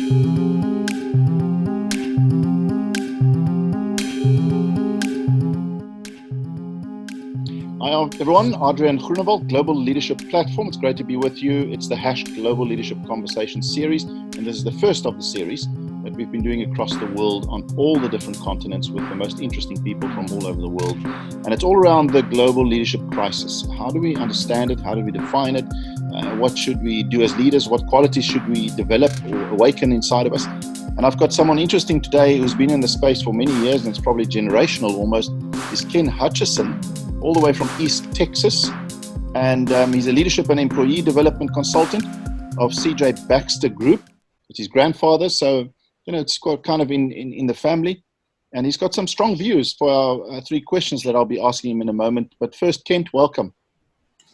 Hi everyone, Adrian Groenewald, Global Leadership Platform. It's great to be with you. It's the Global Leadership Conversation series, and this is the first of the series that we've been doing across the world on all the different continents with the most interesting people from all over the world. And it's all around the global leadership crisis. How do we understand it? How do we define it? What should we do as leaders? What qualities should we develop or awaken inside of us? And I've got someone interesting today who's been in the space for many years, and it's probably generational almost, is Ken Hutchison, all the way from East Texas. And he's a leadership and employee development consultant of CJ Baxter Group. It's his grandfather, so it's quite kind of in the family. And he's got some strong views for our three questions that I'll be asking him in a moment. But first, Kent, welcome.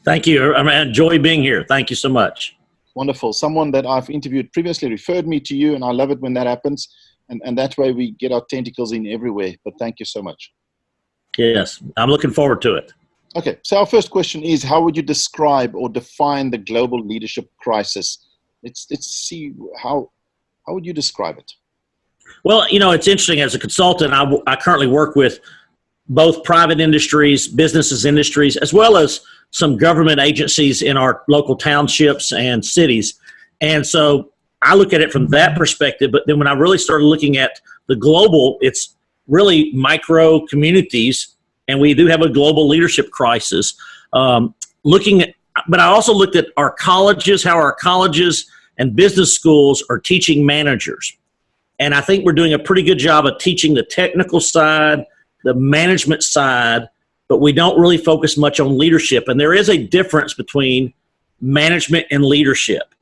Thank you. I enjoy being here. Thank you so much. Wonderful. Someone that I've interviewed previously referred me to you, and I love it when that happens. And that way we get our tentacles in everywhere. But thank you so much. Yes, I'm looking forward to it. Okay, so our first question is, how would you describe or define the global leadership crisis? Let's see, how would you describe it? Well, it's interesting. As a consultant, I currently work with both private industries, businesses industries, as well as some government agencies in our local townships and cities. And so I look at it from that perspective. But then when I really started looking at the global, it's really micro communities, and we do have a global leadership crisis. But I also looked at our colleges, how our colleges and business schools are teaching managers. And I think we're doing a pretty good job of teaching the technical side, the management side, but we don't really focus much on leadership. And there is a difference between management and leadership.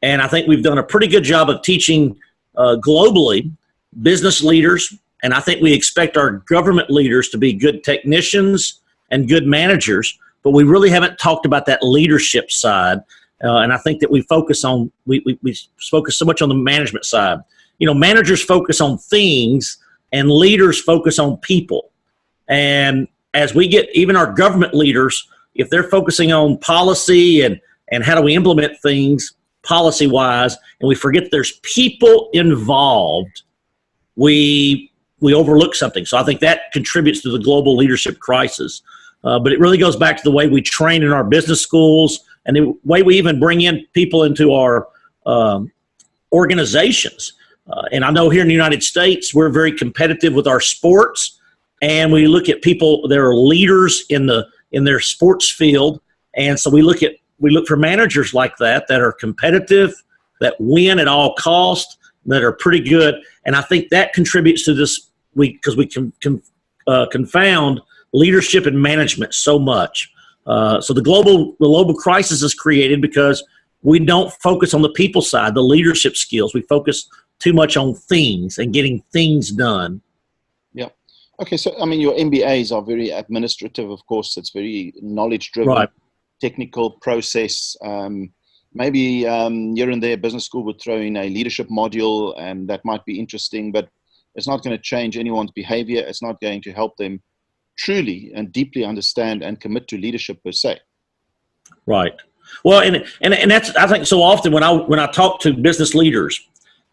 And I think we've done a pretty good job of teaching globally business leaders. And I think we expect our government leaders to be good technicians and good managers, but we really haven't talked about that leadership side. And I think that we focus so much on the management side. Managers focus on things and leaders focus on people. And as we get even our government leaders, if they're focusing on policy and how do we implement things policy-wise, and we forget that there's people involved, we overlook something. So I think that contributes to the global leadership crisis. But it really goes back to the way we train in our business schools and the way we even bring in people into our organizations. And I know here in the United States, we're very competitive with our sports, and we look at people that are leaders in their sports field. And so we look for managers like that are competitive, that win at all costs, that are pretty good. And I think that contributes to this, because we can confound leadership and management so much. So the global crisis is created because we don't focus on the people side, the leadership skills. We focus too much on things and getting things done. Yeah. Okay. So, your MBAs are very administrative, of course. It's very knowledge-driven, right. Technical process. Maybe here and there, business school would throw in a leadership module, and that might be interesting, but it's not going to change anyone's behavior. It's not going to help them truly and deeply understand and commit to leadership per se. Right. Well, and that's, I think, so often when I talk to business leaders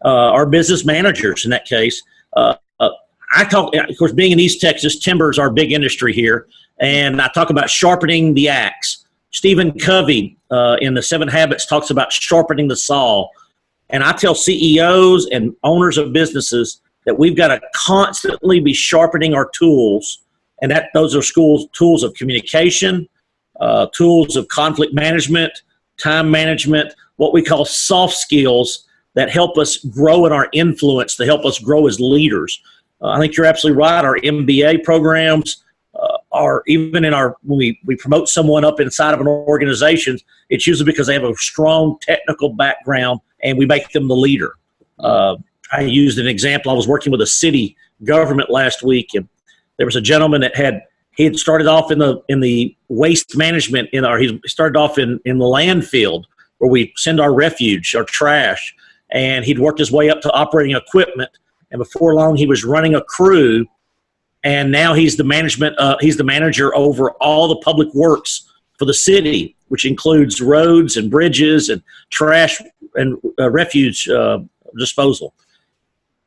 or business managers in that case, I talk, of course, being in East Texas, timber is our big industry here, and I talk about sharpening the axe. Stephen Covey in the 7 Habits talks about sharpening the saw. And I tell CEOs and owners of businesses that we've got to constantly be sharpening our tools. And those are tools of communication, tools of conflict management, time management, what we call soft skills that help us grow in our influence, to help us grow as leaders. I think you're absolutely right. Our MBA programs, are even when we promote someone up inside of an organization, it's usually because they have a strong technical background and we make them the leader. I used an example. I was working with a city government last week, and there was a gentleman that he had started off in the waste management he started off in the landfill where we send our refuse, our trash, and he'd worked his way up to operating equipment, and before long he was running a crew. And now he's the manager over all the public works for the city, which includes roads and bridges and trash and refuge disposal.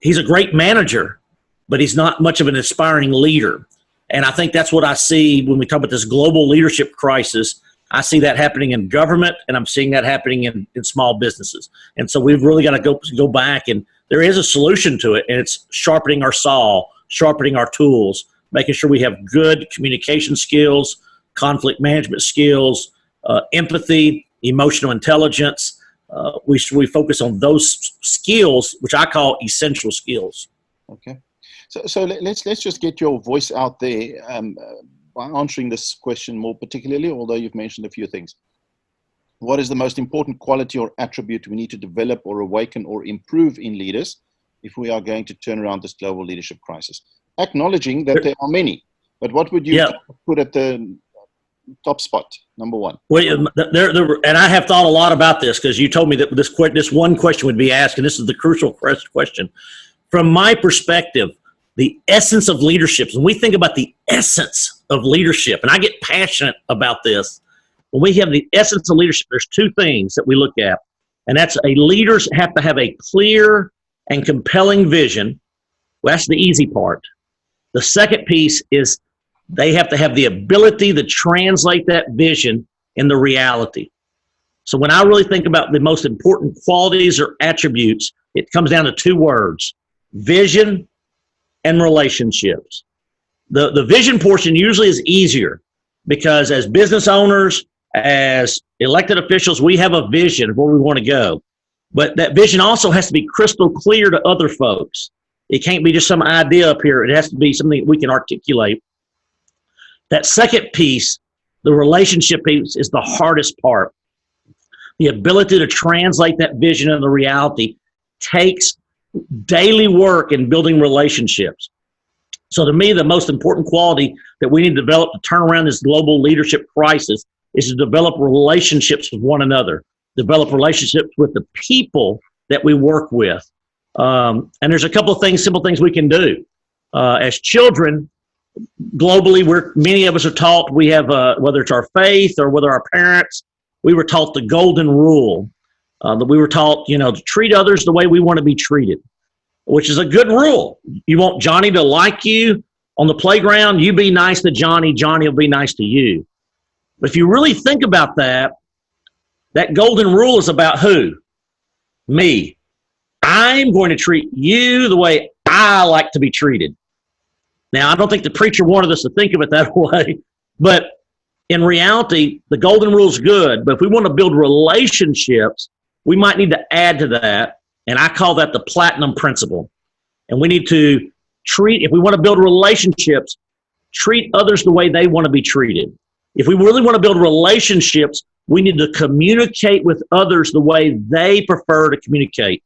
He's a great manager, but he's not much of an inspiring leader. And I think that's what I see when we talk about this global leadership crisis. I see that happening in government, and I'm seeing that happening in small businesses. And so we've really got to go back, and there is a solution to it, and it's sharpening our saw, sharpening our tools, making sure we have good communication skills, conflict management skills, empathy, emotional intelligence. We focus on those skills, which I call essential skills. Okay. So let's just get your voice out there by answering this question more particularly, although you've mentioned a few things. What is the most important quality or attribute we need to develop or awaken or improve in leaders if we are going to turn around this global leadership crisis? Acknowledging that there are many, but what would you put at the top spot, number one? Well, and I have thought a lot about this, because you told me that this one question would be asked, and this is the crucial question. From my perspective, the essence of leadership, when we think about the essence of leadership, and I get passionate about this, when we have the essence of leadership, there's two things that we look at, and that's leaders have to have a clear and compelling vision. Well, that's the easy part. The second piece is they have to have the ability to translate that vision into reality. So when I really think about the most important qualities or attributes, it comes down to two words: vision and relationships. The vision portion usually is easier, because as business owners, as elected officials, we have a vision of where we want to go. But that vision also has to be crystal clear to other folks. It can't be just some idea up here. It has to be something we can articulate. That second piece, the relationship piece, is the hardest part. The ability to translate that vision into reality takes daily work in building relationships. So to me, the most important quality that we need to develop to turn around this global leadership crisis is to develop relationships with one another, develop relationships with the people that we work with. And there's a couple of things, simple things we can do. As children, globally, many of us are taught, we have, whether it's our faith or whether our parents, we were taught the golden rule. That we were taught, to treat others the way we want to be treated, which is a good rule. You want Johnny to like you on the playground, you be nice to Johnny, Johnny will be nice to you. But if you really think about that golden rule is about who? Me. I'm going to treat you the way I like to be treated. Now, I don't think the preacher wanted us to think of it that way, but in reality, the golden rule is good. But if we want to build relationships, we might need to add to that, and I call that the platinum principle. And we need to if we want to build relationships, treat others the way they want to be treated. If we really want to build relationships, we need to communicate with others the way they prefer to communicate.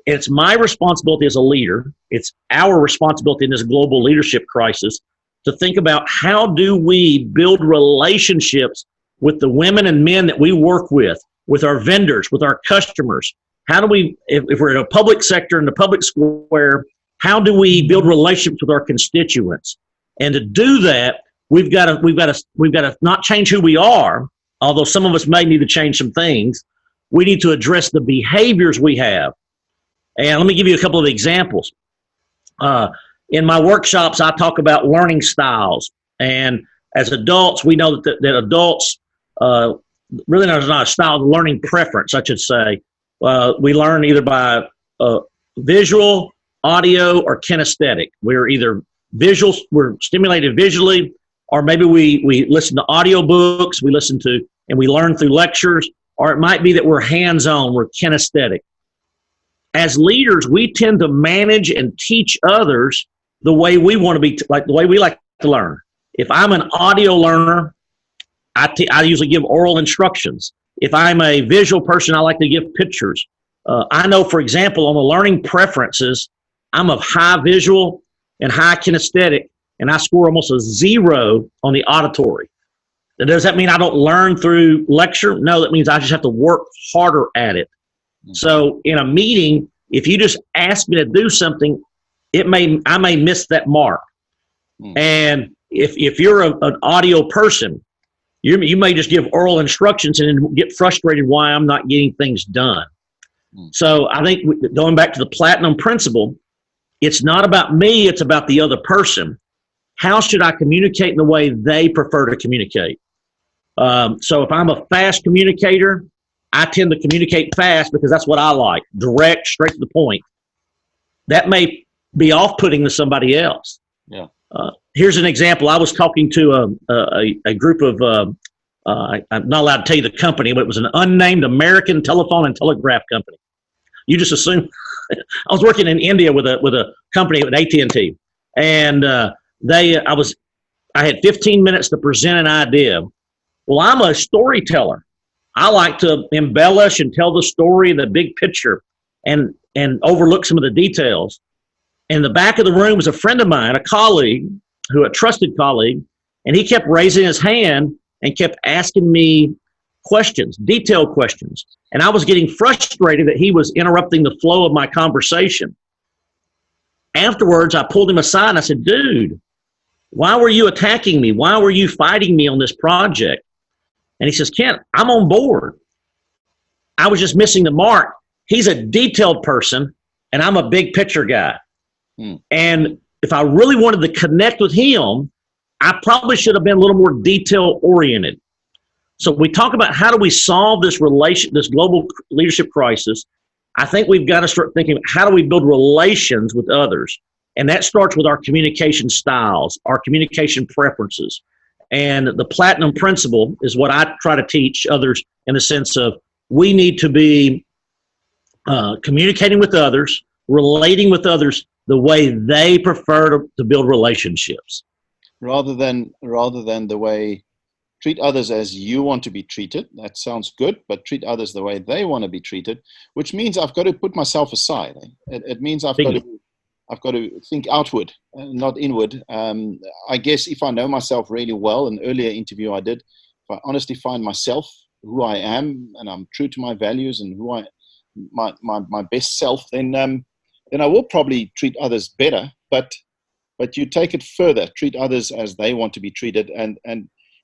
It's my responsibility as a leader, it's our responsibility in this global leadership crisis to think about how do we build relationships with the women and men that we work with our vendors, with our customers. How do we, if we're in a public sector, in the public square, how do we build relationships with our constituents? And to do that, we've got to not change who we are, although some of us may need to change some things. We need to address the behaviors we have. And let me give you a couple of examples. In my workshops, I talk about learning styles. And as adults, we know that adults, really there's not a style of learning preference, I should say. We learn either by visual, audio, or kinesthetic. We're either visual, we're stimulated visually, or maybe we listen to audiobooks, and we learn through lectures, or it might be that we're hands-on, we're kinesthetic. As leaders, we tend to manage and teach others the way we want to be, like the way we like to learn. If I'm an audio learner, I usually give oral instructions. If I'm a visual person, I like to give pictures. I know, for example, on the learning preferences, I'm of high visual and high kinesthetic, and I score almost a 0 on the auditory. Now, does that mean I don't learn through lecture? No, that means I just have to work harder at it. So in a meeting, if you just ask me to do something, I may miss that mark. And if you're an audio person, you may just give oral instructions and then get frustrated why I'm not getting things done. So I think going back to the platinum principle, it's not about me, it's about the other person. How should I communicate in the way they prefer to communicate? So if I'm a fast communicator, I tend to communicate fast because that's what I like, direct, straight to the point. That may be off-putting to somebody else. Yeah. Here's an example. I was talking to a group of, I'm not allowed to tell you the company, but it was an unnamed American telephone and telegraph company. You just assume. I was working in India with a company with AT&T, and I had 15 minutes to present an idea. Well, I'm a storyteller. I like to embellish and tell the story, the big picture, and overlook some of the details. In the back of the room was a friend of mine, a colleague, a trusted colleague, and he kept raising his hand and kept asking me questions, detailed questions. And I was getting frustrated that he was interrupting the flow of my conversation. Afterwards, I pulled him aside and I said, dude, why were you attacking me? Why were you fighting me on this project? And he says, Kent, I'm on board. I was just missing the mark. He's a detailed person, and I'm a big picture guy. And if I really wanted to connect with him, I probably should have been a little more detail oriented. So we talk about how do we solve this global leadership crisis. I think we've got to start thinking, how do we build relations with others? And that starts with our communication styles, our communication preferences. And the platinum principle is what I try to teach others in the sense of we need to be communicating with others, relating with others the way they prefer to build relationships. Rather than the way, treat others as you want to be treated. That sounds good, but treat others the way they want to be treated, which means I've got to put myself aside. It means I've got to think outward, not inward. I guess if I know myself really well, an earlier interview I did, if I honestly find myself, who I am, and I'm true to my values and my best self, then I will probably treat others better. But you take it further, treat others as they want to be treated. And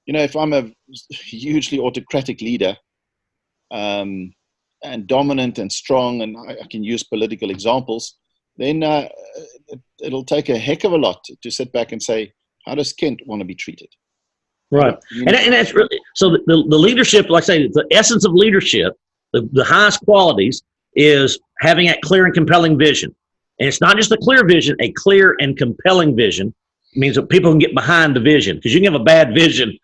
if I'm a hugely autocratic leader, and dominant and strong, and I can use political examples, then it'll take a heck of a lot to sit back and say, how does Kent want to be treated? Right. And that's really, so the leadership, like I say, the essence of leadership, the highest qualities is having a clear and compelling vision. And it's not just a clear vision, a clear and compelling vision means that people can get behind the vision, because you can have a bad vision.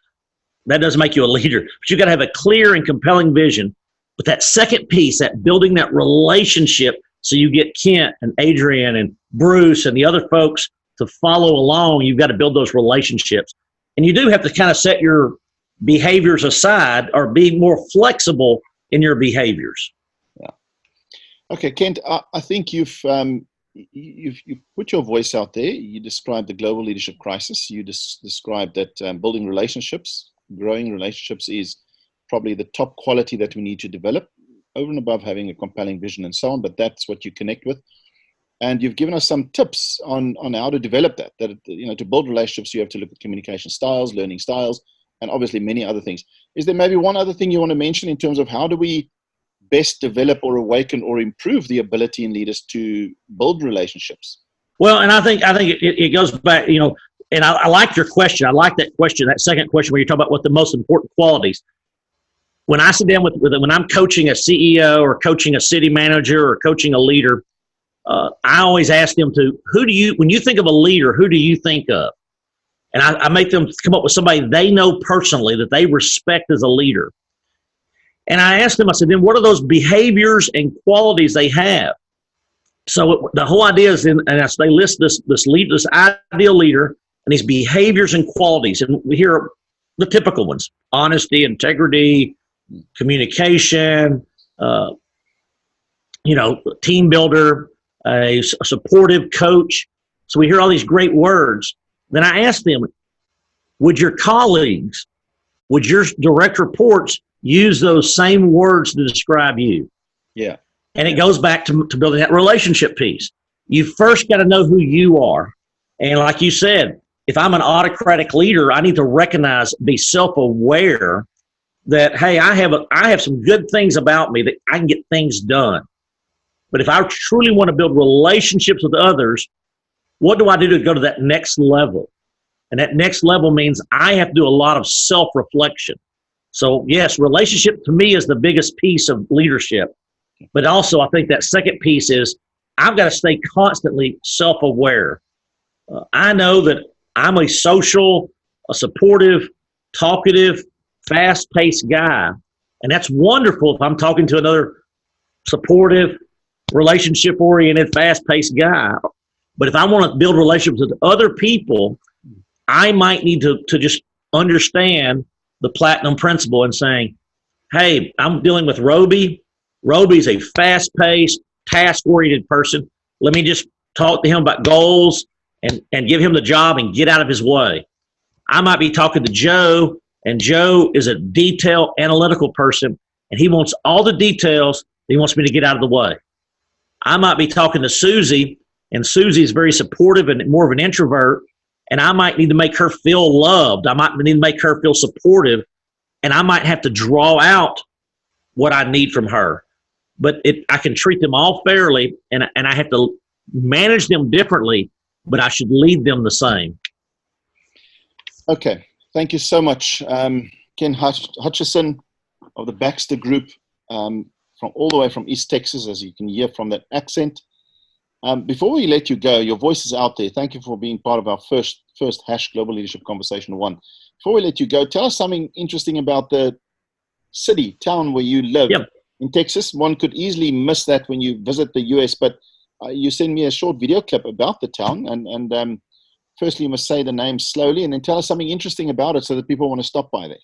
That doesn't make you a leader, but you got to have a clear and compelling vision. But that second piece, that building that relationship, so you get Kent and Adrian and Bruce and the other folks to follow along, you've got to build those relationships. And you do have to kind of set your behaviors aside or be more flexible in your behaviors. Yeah. Okay, Kent, I think you've put your voice out there. You described the global leadership crisis. You described that building relationships, growing relationships is probably the top quality that we need to develop, over and above having a compelling vision and so on, but that's what you connect with. And you've given us some tips on how to develop that, to build relationships, you have to look at communication styles, learning styles, and obviously many other things. Is there maybe one other thing you want to mention in terms of how do we best develop or awaken or improve the ability in leaders to build relationships? Well, and I think it goes back, and I like your question. I like that question, that second question where you're talking about what the most important qualities. When I sit down when I'm coaching a CEO or coaching a city manager or coaching a leader, I always ask them when you think of a leader, who do you think of? And I make them come up with somebody they know personally that they respect as a leader. And I asked them, I said, then what are those behaviors and qualities they have? So the whole idea is, and as they list this ideal leader and these behaviors and qualities, and we hear the typical ones: honesty, integrity, communication, team builder, a supportive coach. So we hear all these great words. Then I asked them, would your colleagues, would your direct reports use those same words to describe you? Yeah. And it goes back to building that relationship piece. You first got to know who you are. And like you said, if I'm an autocratic leader, I need to recognize, be self-aware that, hey, I have some good things about me that I can get things done. But if I truly want to build relationships with others, what do I do to go to that next level? And that next level means I have to do a lot of self-reflection. So yes, relationship to me is the biggest piece of leadership. But also I think that second piece is I've got to stay constantly self-aware. I know that I'm a social, a supportive, talkative, fast-paced guy. And that's wonderful if I'm talking to another supportive, relationship-oriented, fast-paced guy. But if I want to build relationships with other people, I might need to just understand the platinum principle and saying, hey, I'm dealing with Roby. Roby's a fast-paced, task-oriented person. Let me just talk to him about goals and give him the job and get out of his way. I might be talking to Joe, and Joe is a detailed, analytical person, and he wants all the details. He wants me to get out of the way. I might be talking to Susie, and Susie is very supportive and more of an introvert, and I might need to make her feel loved. I might need to make her feel supportive, and I might have to draw out what I need from her. But I can treat them all fairly, and I have to manage them differently, but I should lead them the same. Okay. Thank you so much. Ken Hutchison of the Baxter Group, from all the way from East Texas, as you can hear from that accent. Before we let you go, your voice is out there. Thank you for being part of our first Hash Global Leadership Conversation 1. Before we let you go, tell us something interesting about the town where you live. Yep. In Texas. One could easily miss that when you visit the US, but you send me a short video clip about the town. And firstly, you must say the name slowly and then tell us something interesting about it so that people want to stop by there.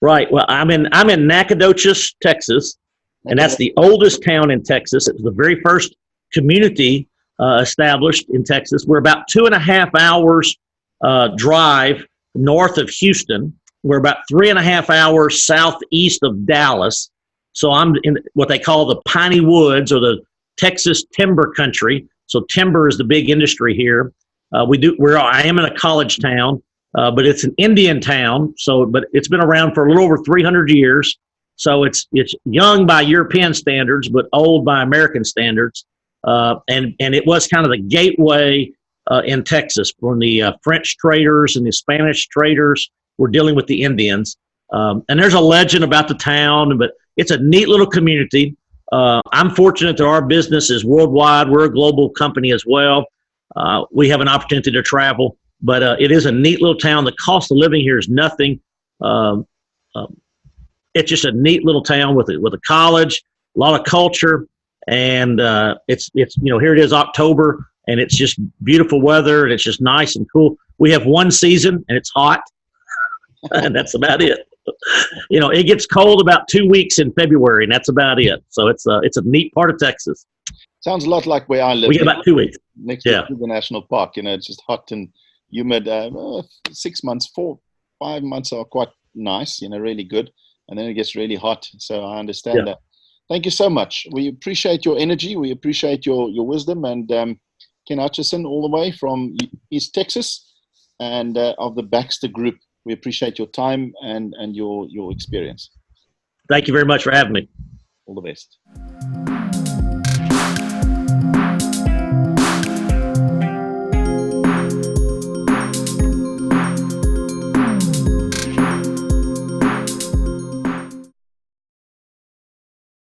Right. Well, I'm in Nacogdoches, Texas, and that's the oldest town in Texas. It was the very first community established in Texas. We're about 2.5 hours drive north of Houston. We're about 3.5 hours southeast of Dallas. So I'm in what they call the piney woods or the Texas timber country. So timber is the big industry here. I am in a college town, but it's an Indian town. But it's been around for a little over 300 years. So it's young by European standards, but old by American standards. And it was kind of the gateway in Texas when the French traders and the Spanish traders were dealing with the Indians. And there's a legend about the town, but it's a neat little community. I'm fortunate that our business is worldwide. We're a global company as well. We have an opportunity to travel, but it is a neat little town. The cost of living here is nothing. It's just a neat little town with a college, a lot of culture, and it's here it is October, and it's just beautiful weather, and it's just nice and cool. We have one season, and it's hot, and that's about it. It gets cold about 2 weeks in February, and that's about it. So it's a neat part of Texas. Sounds a lot like where I live. We get about 2 weeks. Next to the national park. It's just hot and humid. 6 months, 5 months are quite nice, really good. And then it gets really hot. So I understand that. Thank you so much. We appreciate your energy. We appreciate your wisdom. And Ken Hutchison, all the way from East Texas and of the Baxter Group. We appreciate your time and your experience. Thank you very much for having me. All the best.